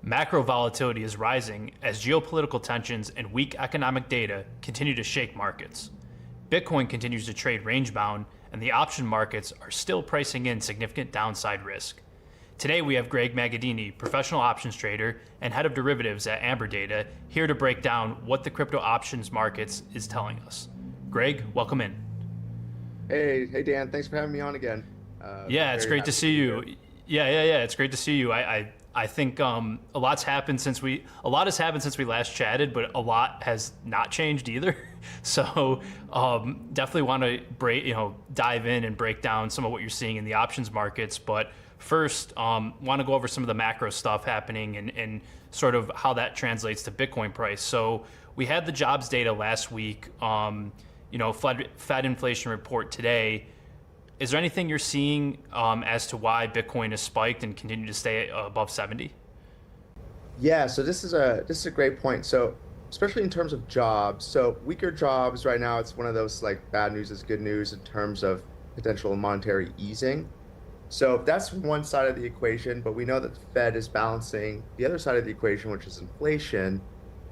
Macro volatility is rising as geopolitical tensions and weak economic data continue to shake markets. Bitcoin continues to trade range bound, and the option markets are still pricing in significant downside risk. Today we have Greg Magadini, professional options trader and head of derivatives at Amberdata, here to break down what the crypto options markets is telling us. Greg, welcome in. Hey Dan, thanks for having me on again. Yeah, it's Very great to happy see be you. here. Yeah. It's great to see you. I think a lot has happened since we last chatted, but a lot has not changed either. So definitely want to dive in and break down some of what you're seeing in the options markets. But first, want to go over some of the macro stuff happening and sort of how that translates to Bitcoin price. So we had the jobs data last week. Fed inflation report today. Is there anything you're seeing as to why Bitcoin has spiked and continue to stay above 70? Yeah, so this is a great point. So especially in terms of jobs, so weaker jobs right now, it's one of those like bad news is good news in terms of potential monetary easing. So that's one side of the equation, but we know that the Fed is balancing the other side of the equation, which is inflation,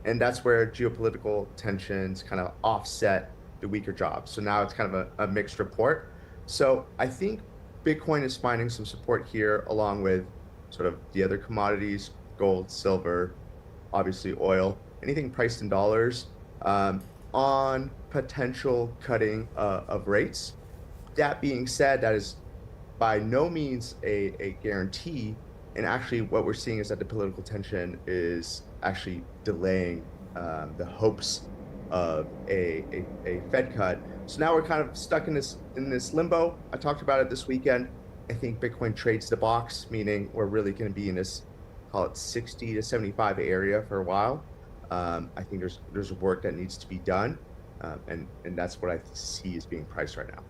and that's where geopolitical tensions kind of offset the weaker jobs. So now it's kind of a mixed report. So I think Bitcoin is finding some support here along with sort of the other commodities, gold, silver, obviously oil, anything priced in dollars, on potential cutting of rates. That being said, that is by no means a guarantee. And actually what we're seeing is that the political tension is actually delaying the hopes of a Fed cut. So now we're kind of stuck in this limbo. I talked about it this weekend. I think Bitcoin trades the box, meaning we're really going to be in this, call it 60 to 75 area for a while. I think there's work that needs to be done, and that's what I see is being priced right now.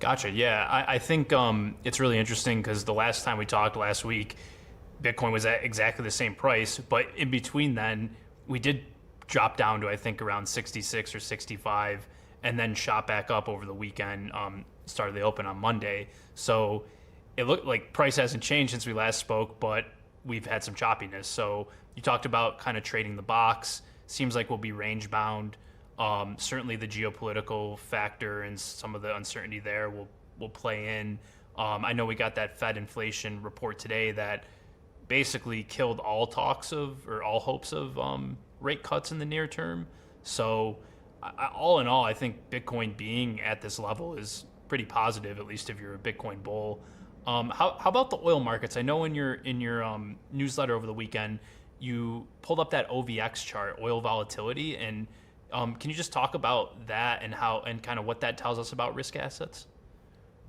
Gotcha. Yeah, I think it's really interesting because the last time we talked last week, Bitcoin was at exactly the same price, but in between then, we did drop down to I think around 66 or 65, and then shot back up over the weekend. Started the open on Monday, so it looked like price hasn't changed since we last spoke, but we've had some choppiness. So you talked about kind of trading the box. Seems like we'll be range bound. Certainly the geopolitical factor and some of the uncertainty there will play in. I know we got that Fed inflation report today that basically killed all talks of or all hopes of rate cuts in the near term. So all in all, I think Bitcoin being at this level is pretty positive, at least if you're a Bitcoin bull. How about the oil markets? I know in your newsletter over the weekend, you pulled up that OVX chart, oil volatility, and can you just talk about that and how and kind of what that tells us about risk assets?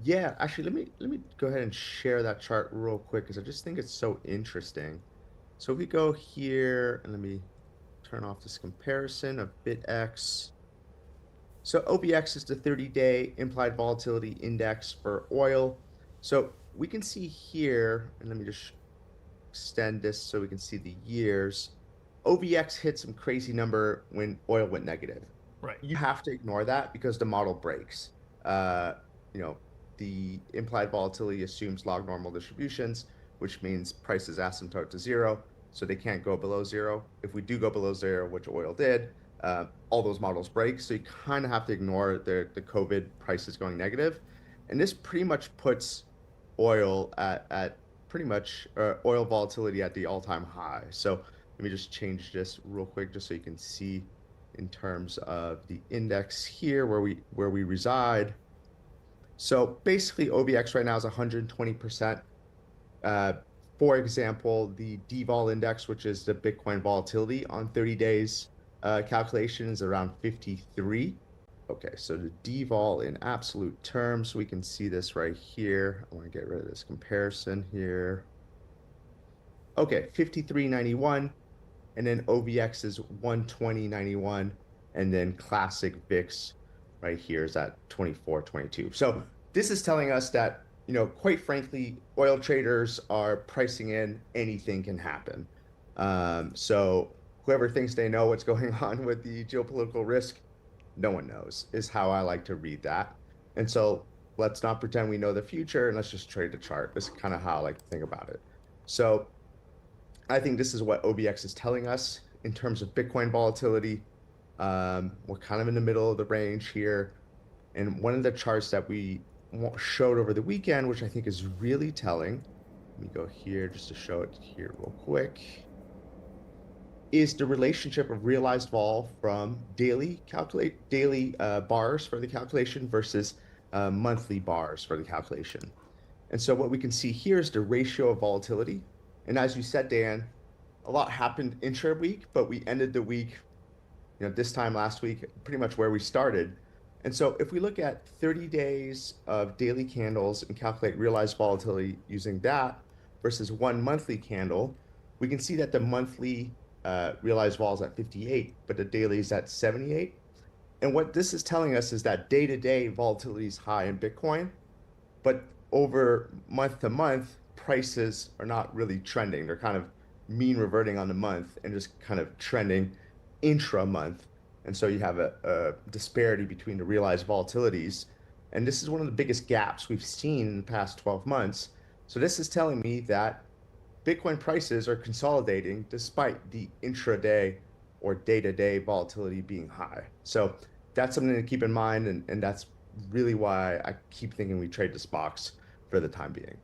Yeah, actually, let me go ahead and share that chart real quick because I just think it's so interesting. So if we go here and let me turn off this comparison of BitX. So OVX is the 30-day implied volatility index for oil. So we can see here, and let me just extend this so we can see the years. OVX hit some crazy number when oil went negative. Right. You have to ignore that because the model breaks. Uh, you know, the implied volatility assumes log normal distributions, which means prices asymptote to zero, so they can't go below zero. If we do go below zero, which oil did, all those models break. So you kind of have to ignore the COVID prices going negative. And this pretty much puts oil at pretty much oil volatility at the all-time high. So let me just change this real quick just so you can see in terms of the index here where we reside. So basically OVX right now is 120%. For example, the DVOL index, which is the Bitcoin volatility on 30 days calculation, is around 53. Okay, so the DVOL in absolute terms, we can see this right here. I want to get rid of this comparison here. Okay, 53.91, and then OVX is 120.91, and then classic VIX right here is at 24.22. So this is telling us that, quite frankly, oil traders are pricing in anything can happen. So whoever thinks they know what's going on with the geopolitical risk, no one knows, is how I like to read that. And so let's not pretend we know the future and let's just trade the chart. This is kind of how I like to think about it. So I think this is what OBX is telling us in terms of Bitcoin volatility. We're kind of in the middle of the range here. And one of the charts that we showed over the weekend, which I think is really telling, let me go here just to show it here real quick, is the relationship of realized vol from daily bars for the calculation versus monthly bars for the calculation. And so what we can see here is the ratio of volatility. And as you said, Dan, a lot happened intra-week, but we ended the week, this time last week, pretty much where we started. And so if we look at 30 days of daily candles and calculate realized volatility using that versus one monthly candle, we can see that the monthly realized vol is at 58, but the daily is at 78. And what this is telling us is that day-to-day volatility is high in Bitcoin, but over month to month, prices are not really trending. They're kind of mean reverting on the month and just kind of trending intra month. And so you have a disparity between the realized volatilities. And this is one of the biggest gaps we've seen in the past 12 months. So this is telling me that Bitcoin prices are consolidating despite the intraday or day-to-day volatility being high. So that's something to keep in mind. And that's really why I keep thinking we trade this box for the time being.